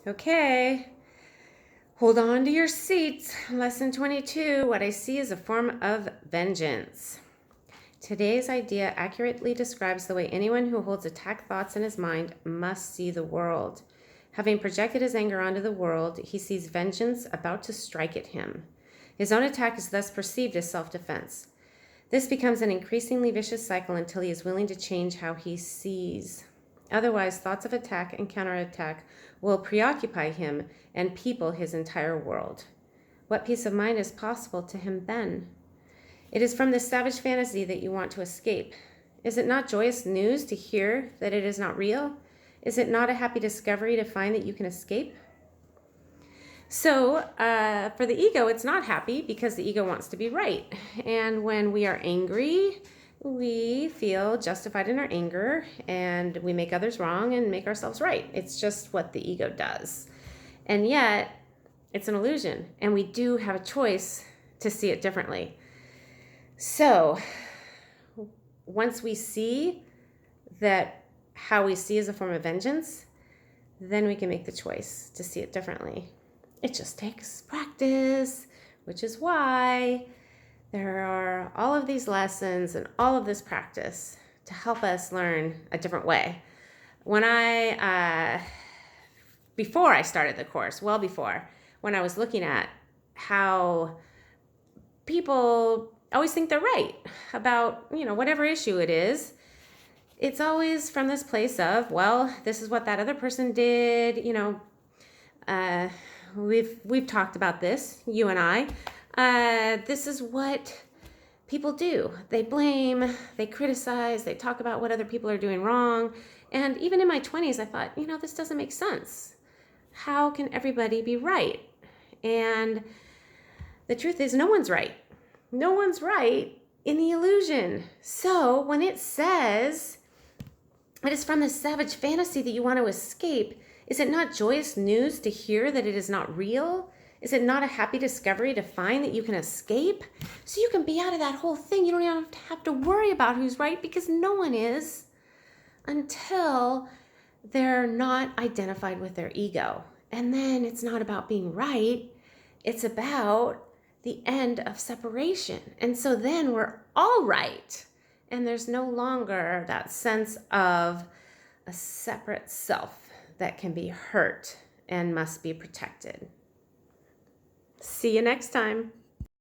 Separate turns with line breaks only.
Okay, hold on to your seats. Lesson 22, what I see is a form of vengeance. Today's idea accurately describes the way anyone who holds attack thoughts in his mind must see the world. Having projected his anger onto the world, he sees vengeance about to strike at him. His own attack is thus perceived as self-defense. This becomes an increasingly vicious cycle until he is willing to change how he sees. Otherwise, thoughts of attack and counterattack will preoccupy him and people his entire world. What peace of mind is possible to him then? It is from this savage fantasy that you want to escape. Is it not joyous news to hear that it is not real? Is it not a happy discovery to find that you can escape? So for the ego, it's not happy because the ego wants to be right. And when we are angry, we feel justified in our anger and we make others wrong and make ourselves right. It's just what the ego does. And yet, it's an illusion. And we do have a choice to see it differently. So once we see that how we see is a form of vengeance, then we can make the choice to see it differently. It just takes practice, which is why there are all of these lessons and all of this practice to help us learn a different way. When before I started the course, well before, when I was looking at how people always think they're right about, whatever issue it is, it's always from this place of, well, this is what that other person did, we've talked about this, you and I. This is what people do. They blame, they criticize, they talk about what other people are doing wrong. And even in my 20s, I thought, this doesn't make sense. How can everybody be right? And the truth is, no one's right. No one's right in the illusion. So when it says it is from the savage fantasy that you want to escape, is it not joyous news to hear that it is not real? Is it not a happy discovery to find that you can escape? So you can be out of that whole thing. You don't even have to worry about who's right because no one is until they're not identified with their ego. And then it's not about being right. It's about the end of separation. And so then we're all right. And there's no longer that sense of a separate self that can be hurt and must be protected. See you next time.